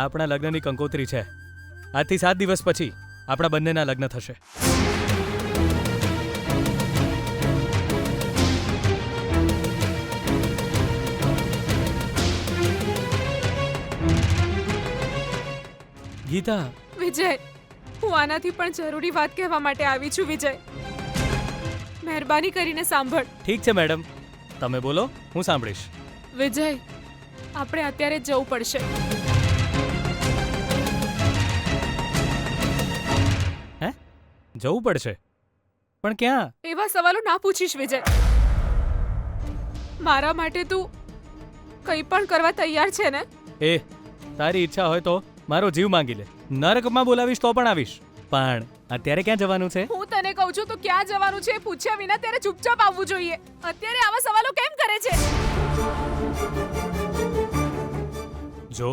આપણા લગ્નની કંકોત્રી છે. આજથી 7 દિવસ પછી આપણા બંનેના લગ્ન થશે. ગીતા, વિજય, હું આનાથી પણ જરૂરી વાત કહેવા માટે આવી છું. વિજય, મહેરબાની કરીને સાંભળ. ઠીક છે મેડમ, તમે બોલો, હું સાંભળીશ. વિજય, આપણે અત્યારે જ જવું પડશે. હે? જવું પડશે? પણ ક્યાં? એવા સવાલો ના પૂછીશ વિજય. મારા માટે તું કંઈ પણ કરવા તૈયાર છે ને? એ તારી ઈચ્છા હોય તો મારો જીવ માંગી લે. નરકમાં બોલાવીશ તો પણ આવીશ. પણ અત્યારે ક્યાં જવાનું છે? હું તને કહું છું તો ક્યાં જવાનું છે પૂછ્યા વિના ત્યારે ચૂપચાપ આવવું જોઈએ. અત્યારે આવા સવાલો કેમ કરે છે? જો,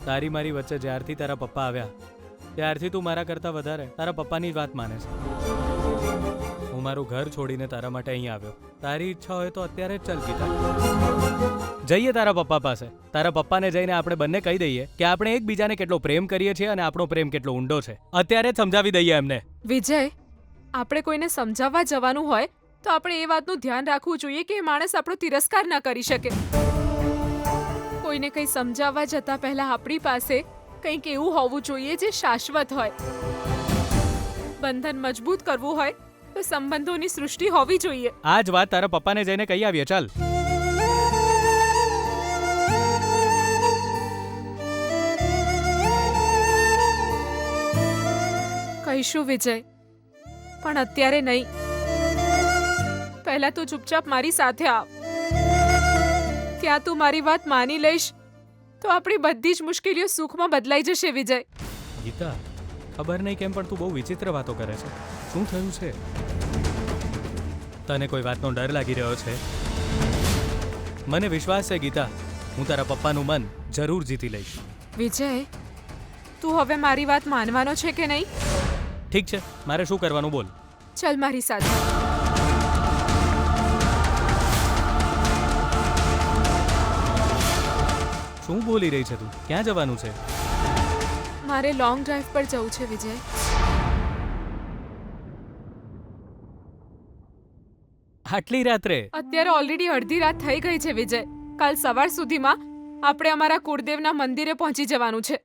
તારી મારી વચ્ચે જ્યારથી તારા પપ્પા આવ્યા ત્યારથી તું મારા કરતાં વધારે તારા પપ્પાની જ વાત માને છે. હું મારું ઘર છોડીને તારા માટે અહીં આવ્યો. તારી ઈચ્છા હોય તો અત્યારે જ ચાલ ગીતા, જઈએ તારા પપ્પા પાસે. તારા પપ્પાને જઈને આપણે બંને કહી દઈએ કે આપણે એકબીજાને કેટલો પ્રેમ કરીએ છીએ અને આપણો પ્રેમ કેટલો ઊંડો છે. અત્યારે જ સમજાવી દઈએ એમને. વિજય, આપણે કોઈને સમજાવવા જવાનું હોય તો આપણે એ વાતનું ધ્યાન રાખવું જોઈએ કે એ માણસ આપણો તિરસ્કાર ના કરી શકે. કોઈને કંઈ સમજાવવા જતા પહેલા આપણી પાસે કંઈક એવું હોવું જોઈએ જે શાશ્વત હોય. બંધન મજબૂત કરવું હોય તો સંબંધોની સૃષ્ટિ હોવી જોઈએ. આ જ વાત તારા પપ્પાને જઈને કહી આવીએ. ચાલ. કહીશું વિજય, પણ અત્યારે નહીં. પહેલા તું ચૂપચાપ મારી સાથે આવ. ત્યાં તું મારી વાત માની લઈશ તો આપણી બધી જ મુશ્કેલીઓ સુખમાં બદલાઈ જશે. વિજય, ગીતા, ખબર નહીં કેમ પણ તું બહુ વિચિત્ર વાતો કરે છે. શું થયું છે? તને કોઈ વાતનો ડર લાગી રહ્યો છે? મને વિશ્વાસ છે ગીતા, હું તારા પપ્પાનું મન જરૂર જીતી લઈશ. વિજય, તું હવે મારી વાત માનવાનો છે કે નહીં? ઠીક છે, મારે શું કરવાનું બોલ. ચલ મારી સાથે. શું બોલી રહી છે તું? ક્યાં જવાનું છે? મારે લોંગ ડ્રાઈવ પર જવું છે. વિજય, આટલી રાત્રે? અત્યારે ઓલરેડી અડધી રાત થઈ ગઈ છે. વિજય, કાલ સવાર સુધીમાં આપણે અમારા કુળદેવના મંદિરે પહોંચી જવાનું છે.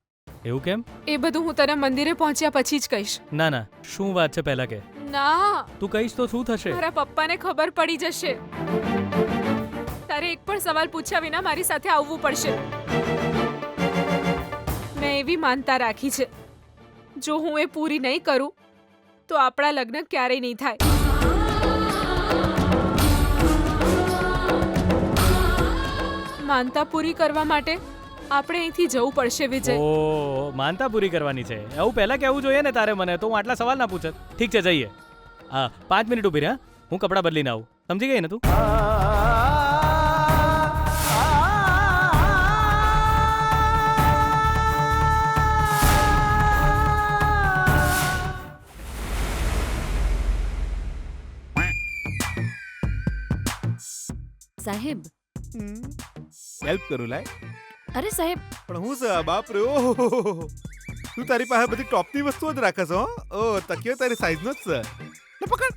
એવું કેમ? એ બધું હું તને મંદિરે પહોંચ્યા પછી જ કહીશ. ના ના, શું વાત છે પહેલા કે. ના, તું કહીશ તો શું થશે? મારા પપ્પાને ખબર પડી જશે. તારે એક પણ સવાલ પૂછ્યા વિના મારી સાથે આવવું પડશે. મેં એવી માનતા રાખી છે, જો હું એ પૂરી નહીં કરું તો આપણા લગ્ન ક્યારેય નહીં થાય. માનતા પૂરી કરવા માટે આપણે અહીંથી જવું પડશે. વિજય, ઓ, માનતા પૂરી કરવાની છે? એવું પહેલા કહેવું જોઈએ ને તારે મને, તો હું આટલા સવાલ ના પૂછત. ઠીક છે, જઈએ. હા, 5 મિનિટ ઉભી રહે. હું કપડાં બદલીને આવું. સમજી ગઈ ને તું? સાહેબ, હેલ્પ કરું લાય. અરે સાહેબ, પણ હું છે બાપ રે. ઓહો, તું તારી પાસે બધી ટોપની વસ્તુઓ જ રાખે છો. ઓ, તકિયો તારી સાઈઝનો જ છે. લે પકડ.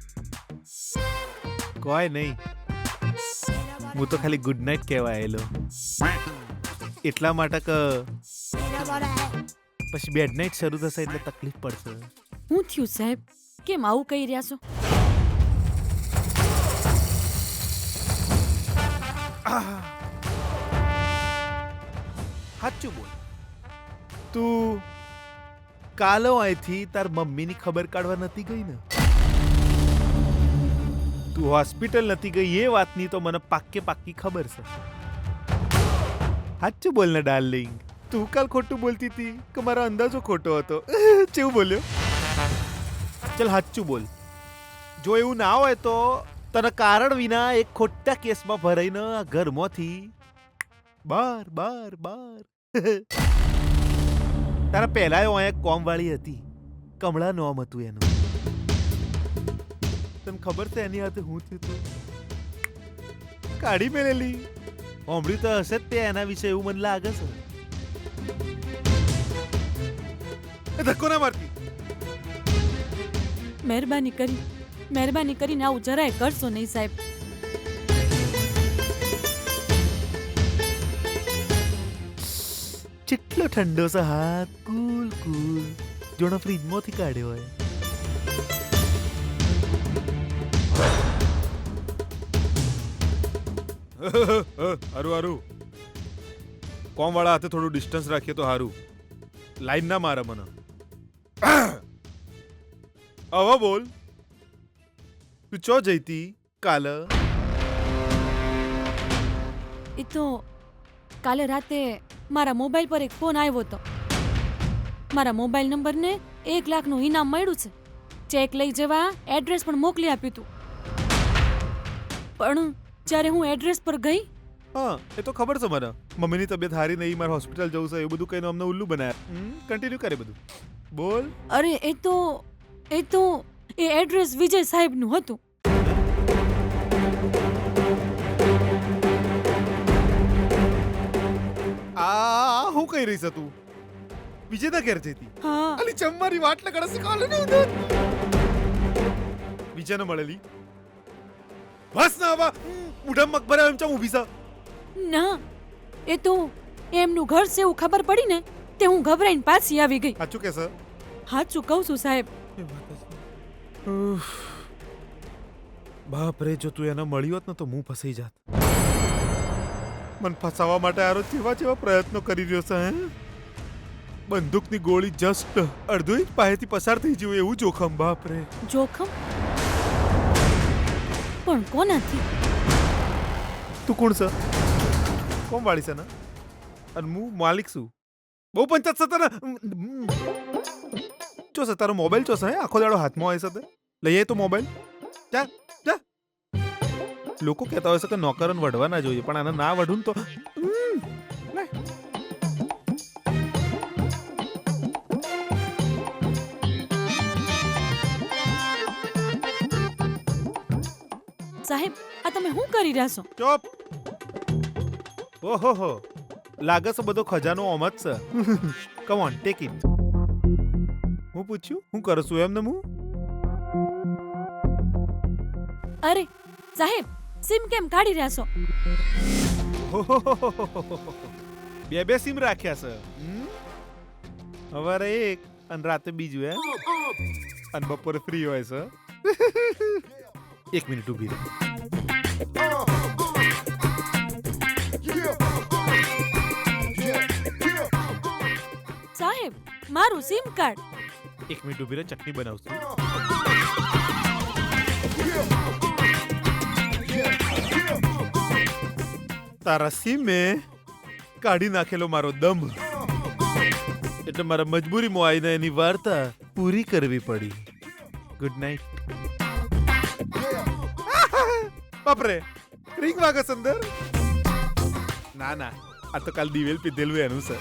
કોઈ નહીં, હું તો ખાલી ગુડ નાઇટ કહેવા આવેલો. એટલા માટે કે પછી બેડ નાઇટ શરૂ થશે એટલે તકલીફ પડશે. હું થયું સાહેબ? કેમ આવું કહી રહ્યા છો? સાચું બોલ. તું કાલો અહીંથી તાર મમ્મીની ખબર કાઢવા નથી ગઈ ને? તું હોસ્પિટલ નથી ગઈ એ વાતની તો મને પાક્કી ખબર છે. સાચું બોલ ને ડાર્લિંગ. તું કાલ ખોટું બોલતી હતી કે મારો અંદાજો ખોટો હતો? કેવું બોલ્યો? ચલ સાચું બોલ. જો એવું ના હોય તો તને કારણ વિના એક ખોટા કેસમાં ભરાઈને આ ઘરમાંથી બાર તારા પહેલા એક કોમ વાળી હતી, કમળા નોમ હતું એનું. તને ખબર છે એની હાથે હું થયું તું? કાઢી મેલેલી. હોંભળ્યું તો હશે જ તે એના વિશે, એવું મને લાગે છે. એ ધક્કો ના મારતી. મહેરબાની કરીને આવું જરાય કરશો નહીં સાહેબ. કેટલો ઠંડો છે હાથ, કુલ કુલ, જોણો ફ્રીજમાંથી કાઢ્યો હોય. હારું હારું, કોમ વાળા હાથે થોડું ડિસ્ટન્સ રાખીએ તો હારું. લાઈન ના મારે મને. હવે બોલ, તું ચો જઈતી કાલે? એ તો કાલે રાતે મારા મોબાઈલ પર એક ફોન આવ્યો હતો. મારા મોબાઈલ નંબરને 1 લાખનું ઇનામ મળ્યું છે. ચેક લઈ જવા એડ્રેસ પણ મોકલી આપ્યું હતું. પણ જ્યારે હું એડ્રેસ પર ગઈ, હા એ તો ખબર છે મને. મમ્મીની તબિયત હારી નહીં, મારે હોસ્પિટલ જવું છે, એવું બધું કહીને અમને ઉલ્લુ બનાયા. કન્ટિન્યુ કરે બધું. બોલ. અરે એ તો એ એડ્રેસ વિજય સાહેબનું હતું. આ હું કહી રહી છે તું? વિજયના ઘેર જઈતી? હા, અલી ચમ્મારી વાટ લગાડે છે કાલે ને ઉધર. વિજયને મળેલી? બસ ના આવા મુઢા મકબરા એમ ચમ ઊભી છે? ના, એ તો એમનું ઘર છે એવું ખબર પડી ને તે હું ગભરાઈને પાછી આવી ગઈ. સાચું કે છે? સાચું કહું છું સાહેબ. બાપ રે, જો તું એને મળી હોત ને તો હું ફસાઈ જાત. મન ફસાવા માટે આરો જેવા પ્રયત્નો કરી રહ્યો છે. હે, બંદૂકની ગોળી જસ્ટ અડધો ઇંચ પાસેથી પસાર થઈ ગયું એવું જોખમ. બાપ રે, જોખમ? પણ કોનાથી? તું કોણ છે? કોણ વાળી છે ને? અને હું માલિક છું. બહુ પંચાયત છે તને. ચો છે તારો મોબાઈલ? ચો છે? આખો દાડો હાથમાં હોય છે તે? લઈ આય તો મોબાઈલ. જા જા. લોકો કહેતા હોય છે કે નોકરને વઢવા ના જોઈએ, પણ આને ના વઢું તો લે. સાહેબ, આ તમે શું કરી રહ્યા છો? ચોપ. ઓહો હો, લાગે છે બધો ખજાનો ઓમ જ છે. Come on, take it. હું પૂછ્યું હું કરું છું એમને હું? અરે સાહેબ, સિમ કેમ કાઢી રહ્યા છો? બે સિમ રાખ્યા છે. સવારે એક અને રાતે બીજું. હે, અને બપોરે ફ્રી હોય છે. 1 મિનિટ ઊભી રહે. સાહેબ, મારું સિમ કાર્ડ. 1 મિનિટ ઊભી રહે, ચટણી બનાવશું. તારા સિમે કાઢી નાખેલો મારો દમ, એટલે મારા મજબૂરીમાં આવીને એની વાર્તા પૂરી કરવી પડી. Good night. બાપરે, રિંગ વાગે અંદર. ના ના, આ તો કાલ દિવેલ પીધેલું એનું છે.